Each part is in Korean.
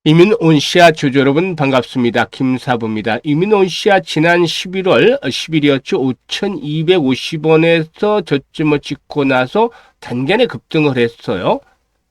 이민온시아 주주 여러분 반갑습니다. 김사부입니다. 이민온시아 지난 11월 10일이었죠. 5,250원에서 저점을 찍고 나서 단기간에 급등을 했어요.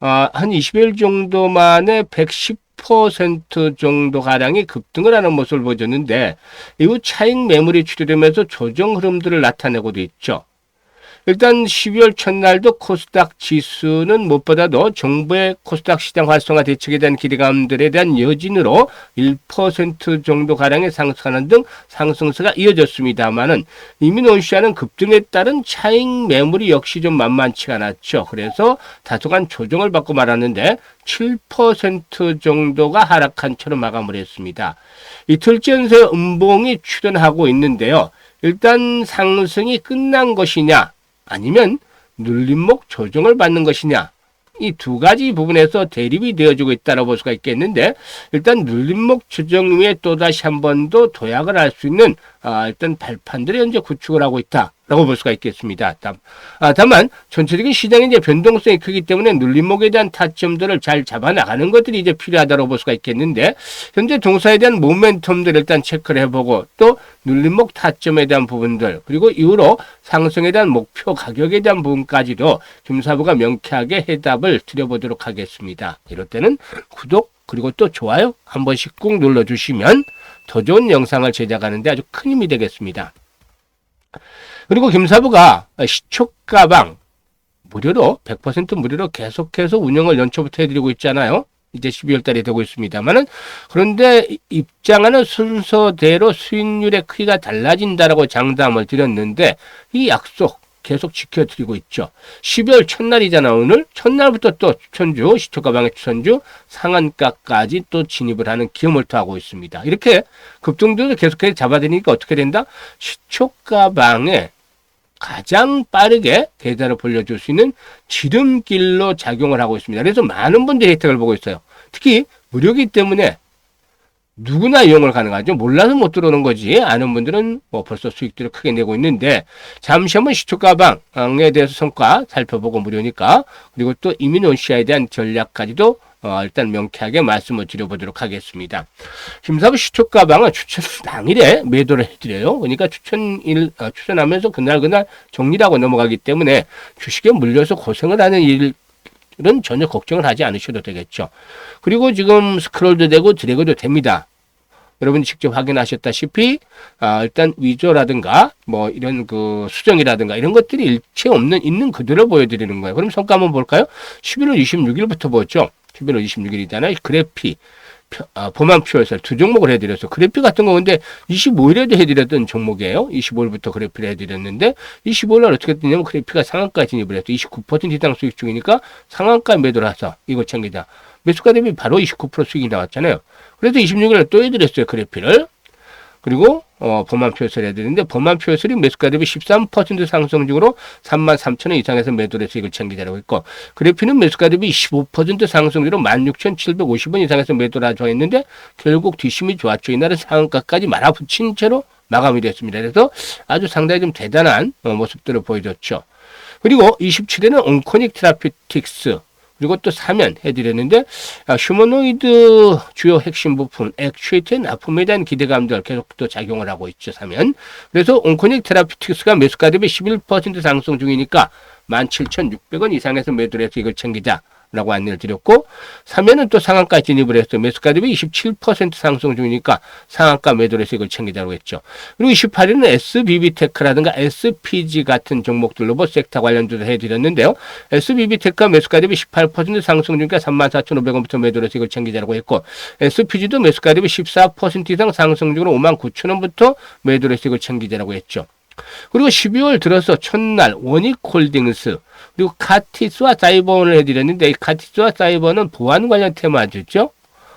한 20일 정도 만에 110% 정도 가량이 급등을 하는 모습을 보여줬는데 이후 차익 매물이 출현하면서 조정 흐름들을 나타내고도 있죠. 일단 12월 첫날도 코스닥 지수는 무엇보다도 정부의 코스닥 시장 활성화 대책에 대한 기대감들에 대한 여진으로 1% 정도 가량의 상승하는 등 상승세가 이어졌습니다만은 이민온시아는 급등에 따른 차익 매물이 역시 좀 만만치가 않았죠. 그래서 다소간 조정을 받고 말았는데 7% 정도가 하락한 채로 마감을 했습니다. 이틀째 연쇄 음봉이 출현하고 있는데요. 일단 상승이 끝난 것이냐 아니면 눌림목 조정을 받는 것이냐, 이 두 가지 부분에서 대립이 되어지고 있다고 볼 수가 있겠는데, 일단 눌림목 조정 후에 또다시 한 번 더 도약을 할 수 있는 일단 발판들이 현재 구축을 하고 있다라고 볼 수가 있겠습니다. 다만 전체적인 시장의 이제 변동성이 크기 때문에 눌림목에 대한 타점들을 잘 잡아나가는 것들이 이제 필요하다고 볼 수가 있겠는데, 현재 동사에 대한 모멘텀들을 일단 체크를 해보고 또 눌림목 타점에 대한 부분들, 그리고 이후로 상승에 대한 목표 가격에 대한 부분까지도 김사부가 명쾌하게 해답을 드려보도록 하겠습니다. 이럴 때는 구독 그리고 또 좋아요 한 번씩 꾹 눌러주시면 더 좋은 영상을 제작하는데 아주 큰 힘이 되겠습니다. 그리고 김사부가 시초가방 무료로 100% 무료로 계속해서 운영을 연초부터 해드리고 있잖아요. 이제 12월 달에 되고 있습니다만은, 그런데 입장하는 순서대로 수익률의 크기가 달라진다라고 장담을 드렸는데 이 약속 계속 지켜드리고 있죠. 12월 첫날이잖아. 오늘 첫날부터 또 추천주, 시초가방의 추천주 상한가까지 또 진입을 하는 기염을 토하고 있습니다. 이렇게 급등도를 계속해서 잡아드리니까 어떻게 된다? 시초가방에 가장 빠르게 계좌를 돌려줄 수 있는 지름길로 작용을 하고 있습니다. 그래서 많은 분들이 혜택을 보고 있어요. 특히 무료이기 때문에 누구나 이용을 가능하죠. 몰라서 못 들어오는 거지. 아는 분들은 뭐 벌써 수익들을 크게 내고 있는데, 잠시 한번 시초가방에 대해서 성과 살펴보고 무료니까, 그리고 또 이민온시아에 대한 전략까지도 일단 명쾌하게 말씀을 드려보도록 하겠습니다. 김사부 시초가방은 추천 당일에 매도를 해드려요. 그러니까 추천하면서 그날 정리하고 넘어가기 때문에 주식에 물려서 고생을 하는 일은 전혀 걱정을 하지 않으셔도 되겠죠. 그리고 지금 스크롤도 되고 드래그도 됩니다. 여러분이 직접 확인하셨다시피 일단 위조라든가 뭐 이런 그 수정이라든가 이런 것들이 일체 없는 있는 그대로 보여드리는 거예요. 그럼 성과 한번 볼까요? 11월 26일부터 보죠. 11월 26일이잖아요. 그래피 범한 퓨어셀 두 종목을 해드렸어. 그래피 같은 거 근데 25일에도 해드렸던 종목이에요. 25일부터 그래피를 해드렸는데 25일날 어떻게 됐냐면 그래피가 상한가 진입을 했어. 29% 이상 수익 중이니까 상한가 매도를 해서 이거 챙기자. 매수가 대비 바로 29% 수익이 나왔잖아요. 그래서 26일날 또 해드렸어요. 그래피를. 그리고 범한 퓨어셀 해드렸는데 범한 퓨어셀이 매수가 대비 13% 상승 중으로 33,000원 이상에서 매도를 해서 이걸 챙기자라고 했고, 그래피는 매수가 대비 25% 상승 중으로 16,750원 이상에서 매도를 하자 했는데 결국 뒷심이 좋았죠. 이날은 상한가까지 말아붙인 채로 마감이 됐습니다. 그래서 아주 상당히 좀 대단한 모습들을 보여줬죠. 그리고 27일은 온코닉 테라피틱스 그리고 또 사면 해드렸는데, 휴머노이드 주요 핵심 부품, 액추에이터의 납품에 대한 기대감들 계속 또 작용을 하고 있죠, 사면. 그래서 온코닉 테라피틱스가 매수가 대비 11% 상승 중이니까 17,600원 이상에서 매도를 해서 이걸 챙기자 라고 안내를 드렸고, 사면은 또 상한가 진입을 했어요. 매수가 대비 27% 상승 중이니까 상한가 매도를 해서 이걸 챙기자고 했죠. 그리고 28일은 SBB테크라든가 SPG 같은 종목들로 뭐 섹터 관련주도 해드렸는데요. SBB테크가 매수가 대비 18% 상승 중이니까 34,500원부터 매도를 해서 이걸 챙기자고 했고, SPG도 매수가 대비 14% 이상 상승 중으로 59,000원부터 매도를 해서 이걸 챙기자고 했죠. 그리고 12월 들어서 첫날 원익홀딩스 그리고 카티스와 사이버원을 해드렸는데, 이 카티스와 사이버는 보안 관련 테마주죠.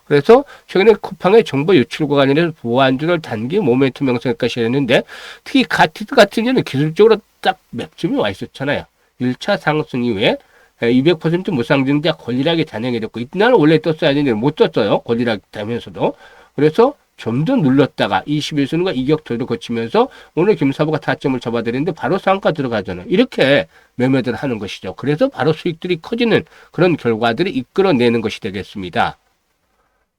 그래서 최근에 쿠팡의 정보 유출과 관련해서 보안주를 단기 모멘텀 형성할까 했는데, 특히 카티스 같은 경우는 기술적으로 딱 맥점이 와 있었잖아요. 1차 상승 이후에 200% 무상증자 권리락이 단행이 됐고, 이날 원래 떴어야 되는데 못 떴어요. 권리락 되면서도. 그래서 좀 더 눌렀다가 21선과 이격돌도 거치면서 오늘 김사부가 타점을 잡아드리는데 바로 상한가 들어가잖아요. 이렇게 매매들 하는 것이죠. 그래서 바로 수익들이 커지는 그런 결과들이 이끌어내는 것이 되겠습니다.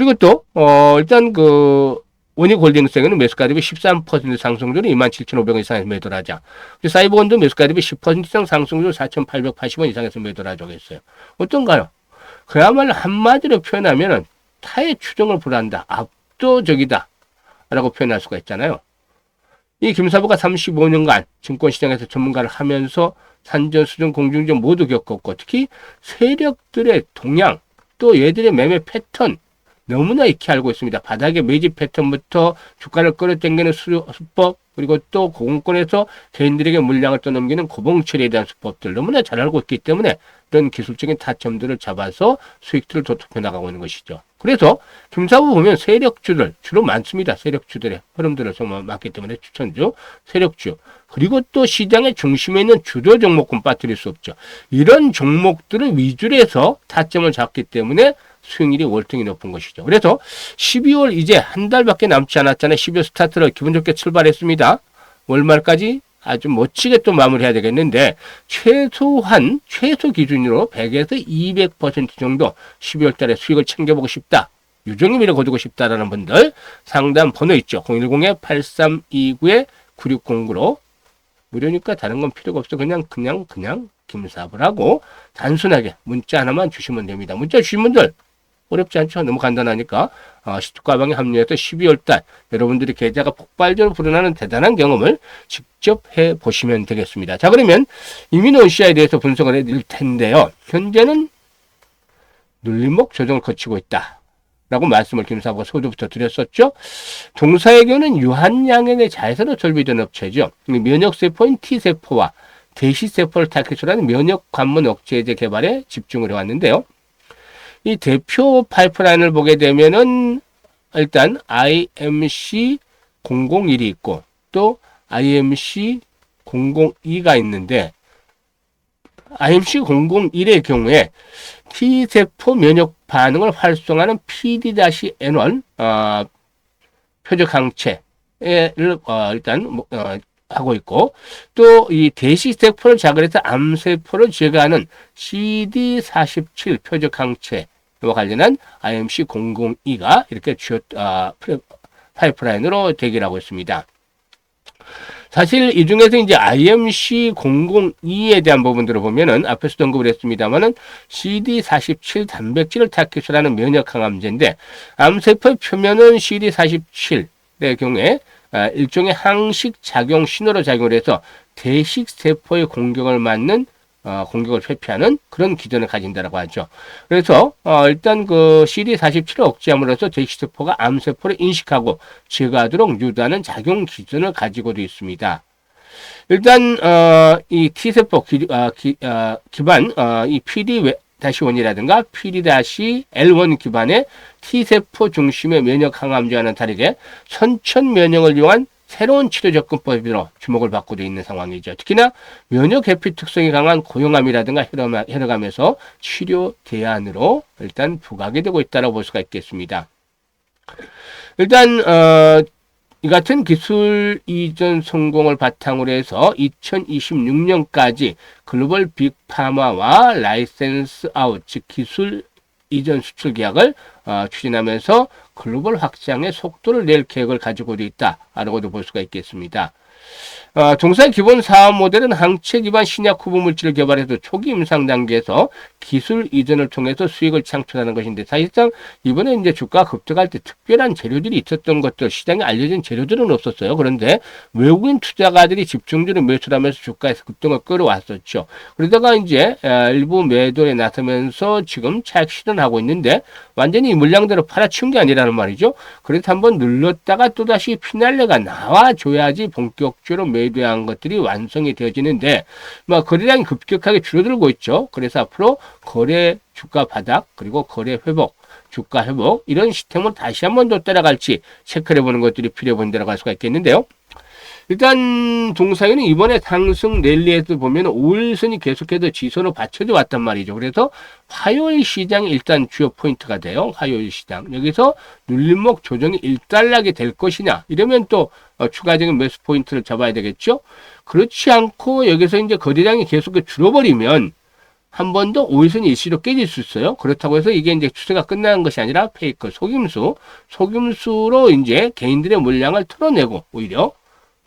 그리고 또, 일단 원익홀딩스에는 매수가 대비 13% 상승률은 27,500원 이상에서 매도를 하자. 사이버원도 매수가 대비 10% 이상 상승률 4,880원 이상에서 매도를 하자고 했어요. 어떤가요? 그야말로 한마디로 표현하면은 타의 추종을 불한다. 압도적이다. 라고 표현할 수가 있잖아요. 이 김사부가 35년간 증권시장에서 전문가를 하면서 산전, 수전, 공중전 모두 겪었고, 특히 세력들의 동향, 또 얘들의 매매 패턴, 너무나 익히 알고 있습니다. 바닥의 매집 패턴부터 주가를 끌어당기는 수법, 그리고 또 공권에서 개인들에게 물량을 떠넘기는 고봉 처리에 대한 수법들 너무나 잘 알고 있기 때문에 이런 기술적인 타점들을 잡아서 수익들을 도톰해 나가고 있는 것이죠. 그래서 김사부 보면 세력주들 주로 많습니다. 세력주들의 흐름들을 정말 많기 때문에 추천주, 세력주, 그리고 또 시장의 중심에 있는 주도 종목군 빠뜨릴 수 없죠. 이런 종목들을 위주로 해서 타점을 잡기 때문에 수익률이 월등히 높은 것이죠. 그래서 12월 이제 한 달밖에 남지 않았잖아요. 12월 스타트를 기분 좋게 출발했습니다. 월말까지 아주 멋지게 또 마무리해야 되겠는데, 최소 기준으로 100에서 200% 정도 12월 달에 수익을 챙겨보고 싶다. 유종의미를 거두고 싶다라는 분들 상담 번호 있죠. 010-8329-9609로 무료니까 다른 건 필요가 없어. 그냥 김사부라고 단순하게 문자 하나만 주시면 됩니다. 문자 주신 분들 어렵지 않죠? 너무 간단하니까 시투가방에 합류해서 12월 달 여러분들이 계좌가 폭발적으로 불어나는 대단한 경험을 직접 해보시면 되겠습니다. 자, 그러면 이민호 시야에 대해서 분석을 해드릴 텐데요. 현재는 눌림목 조정을 거치고 있다 라고 말씀을 김사부가 소두부터 드렸었죠. 동사에게는 유한양행의 자회사로 설비된 업체죠. 면역세포인 T세포와 대시세포를 타깃으로 하는 면역관문 억제제 개발에 집중을 해왔는데요. 이 대표 파이프라인을 보게 되면은 일단 IMC 001이 있고 또 IMC 002가 있는데, IMC 001의 경우에 T세포 면역 반응을 활성화하는 PD-N1 표적 항체를 일단 하고 있고, 또 이 대시세포를 자극해서 암세포를 제거하는 CD47 표적 항체와 관련한 IMC 002가 이렇게 주요 파이프라인으로 대기를 하고 있습니다. 사실 이 중에서 이제 IMC 002에 대한 부분들을 보면은 앞에서도 언급을 했습니다만은 CD47 단백질을 타깃으로 하는 면역 항암제인데, 암세포의 표면은 CD47의 경우에 일종의 항식 작용 신호로 작용을 해서 대식세포의 공격을 맞는 공격을 회피하는 그런 기전을 가진다라고 하죠. 그래서 일단 그 CD47을 억제함으로써 대식세포가 암세포를 인식하고 제거하도록 유도하는 작용 기전을 가지고도 있습니다. 일단 이 T세포 기반 이 PD-1이라든가 PD-L1 기반의 T세포 중심의 면역 항암제와는 다르게 선천 면역을 이용한 새로운 치료 접근법으로 주목을 받고도 있는 상황이죠. 특히나 면역 회피 특성이 강한 고형암이라든가 혈액암에서 치료 대안으로 일단 부각이 되고 있다고 볼 수가 있겠습니다. 일단 이 같은 기술 이전 성공을 바탕으로 해서 2026년까지 글로벌 빅파마와 라이센스 아웃, 즉 기술 이전 수출 계약을 추진하면서 글로벌 확장의 속도를 낼 계획을 가지고도 있다라고도 볼 수가 있겠습니다. 동사의 기본 사업 모델은 항체 기반 신약 후보 물질을 개발해서 초기 임상 단계에서 기술 이전을 통해서 수익을 창출하는 것인데, 사실상 이번에 이제 주가 급등할 때 특별한 재료들이 있었던 것들, 시장에 알려진 재료들은 없었어요. 그런데 외국인 투자가들이 집중적으로 매수를 하면서 주가에서 급등을 끌어왔었죠. 그러다가 이제 일부 매도에 나서면서 지금 차익 실현하고 있는데, 완전히 물량대로 팔아치운 게 아니라는 말이죠. 그래서 한번 눌렀다가 또다시 피날레가 나와줘야지 본격적으로 매도해야 한 것들이 완성이 되어지는데, 거래량이 급격하게 줄어들고 있죠. 그래서 앞으로 거래 주가 바닥, 그리고 거래 회복, 주가 회복, 이런 시스템을 다시 한번 더 따라갈지 체크를 해보는 것들이 필요해 보인다고 할 수가 있겠는데요. 일단 동사에는 이번에 상승 랠리에서 보면 5일선이 계속해서 지선으로 받쳐져 왔단 말이죠. 그래서 화요일 시장이 일단 주요 포인트가 돼요. 화요일 시장. 여기서 눌림목 조정이 일단락이 될 것이냐, 이러면 또 추가적인 매수 포인트를 잡아야 되겠죠. 그렇지 않고 여기서 이제 거래량이 계속 줄어버리면 한 번 더 5일선이 일시로 깨질 수 있어요. 그렇다고 해서 이게 이제 추세가 끝나는 것이 아니라 페이크, 속임수로 이제 개인들의 물량을 털어내고 오히려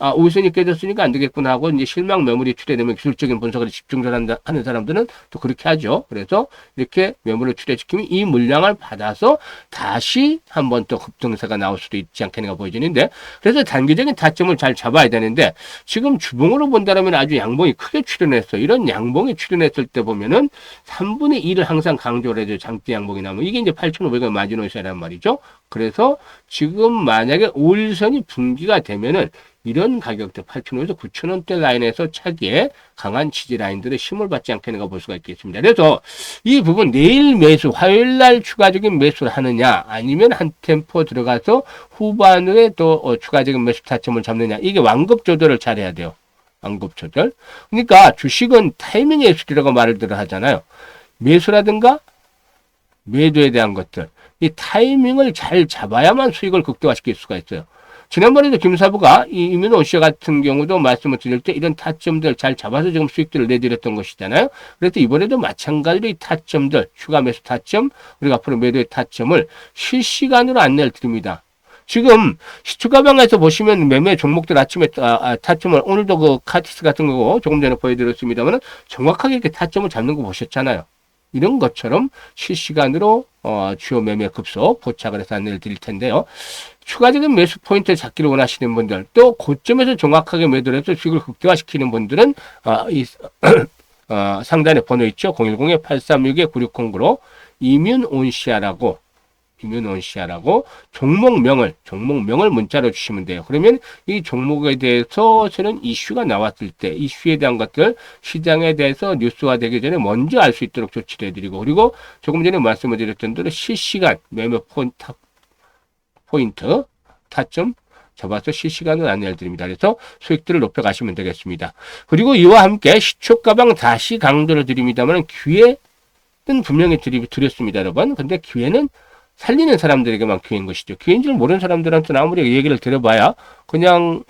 5일선이 깨졌으니까 안 되겠구나 하고 이제 실망 매물이 출해되면 기술적인 분석을 집중을 하는 사람들은 또 그렇게 하죠. 그래서 이렇게 매물을 출해시키면 이 물량을 받아서 다시 한 번 또 급등세가 나올 수도 있지 않겠는가 보여지는데, 그래서 단기적인 타점을 잘 잡아야 되는데 지금 주봉으로 본다면 아주 양봉이 크게 출현했어요. 이런 양봉이 출현했을 때 보면은 3분의 1을 항상 강조를 해줘요. 장대 양봉이 나오면 이게 이제 8,500원 마지노선이란 말이죠. 그래서 지금 만약에 5일선이 분기가 되면은 이런 가격대 8,000원에서 9,000원대 라인에서 차기에 강한 지지 라인들의 힘을 받지 않겠는가 볼 수가 있겠습니다. 그래서 이 부분 내일 매수, 화요일 날 추가적인 매수를 하느냐 아니면 한 템포 들어가서 후반에 또 추가적인 매수 타점을 잡느냐, 이게 완급 조절을 잘해야 돼요. 완급 조절. 그러니까 주식은 타이밍 예술이라고 말을 들어 하잖아요. 매수라든가 매도에 대한 것들, 이 타이밍을 잘 잡아야만 수익을 극대화시킬 수가 있어요. 지난번에도 김사부가 이 이민호 씨 같은 경우도 말씀을 드릴 때 이런 타점들 잘 잡아서 지금 수익들을 내드렸던 것이잖아요. 그래서 이번에도 마찬가지로 이 타점들, 추가 매수 타점, 우리가 앞으로 매도의 타점을 실시간으로 안내를 드립니다. 지금 시초가방에서 보시면 매매 종목들 아침에 타점을, 오늘도 그 카티스 같은 거 조금 전에 보여드렸습니다만 정확하게 이렇게 타점을 잡는 거 보셨잖아요. 이런 것처럼 실시간으로 주요 매매 급속 포착을 해서 안내를 드릴 텐데요. 추가적인 매수 포인트를 잡기를 원하시는 분들, 또 고점에서 정확하게 매도를 해서 수익을 극대화시키는 분들은 상단에 번호 있죠. 010-836-9609로 이뮨온시아라고 종목명을 문자로 주시면 돼요. 그러면 이 종목에 대해서 저는 이슈가 나왔을 때 이슈에 대한 것들, 시장에 대해서 뉴스화되기 전에 먼저 알 수 있도록 조치를 해드리고, 그리고 조금 전에 말씀을 드렸던 대로 실시간 매매 포인트 타점 잡아서 실시간으로 안내를 드립니다. 그래서 수익들을 높여가시면 되겠습니다. 그리고 이와 함께 시초가방 다시 강조를 드립니다만 기회는 분명히 드렸습니다, 여러분. 근데 기회는 살리는 사람들에게만 기회인 것이죠. 기회인 줄 모르는 사람들한테는 아무리 얘기를 들어봐야 그냥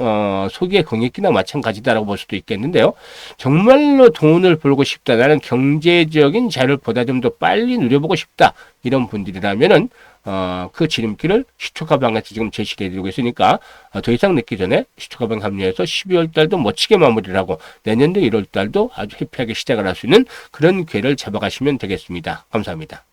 속이의 공익기나 마찬가지다라고 볼 수도 있겠는데요. 정말로 돈을 벌고 싶다, 나는 경제적인 자유를 보다 좀 더 빨리 누려보고 싶다, 이런 분들이라면은 그 지름길을 시초가방에서 지금 제시를 해드리고 있으니까 더 이상 늦기 전에 시초가방 합류해서 12월 달도 멋지게 마무리를 하고 내년도 1월 달도 아주 해피하게 시작을 할 수 있는 그런 기회를 잡아가시면 되겠습니다. 감사합니다.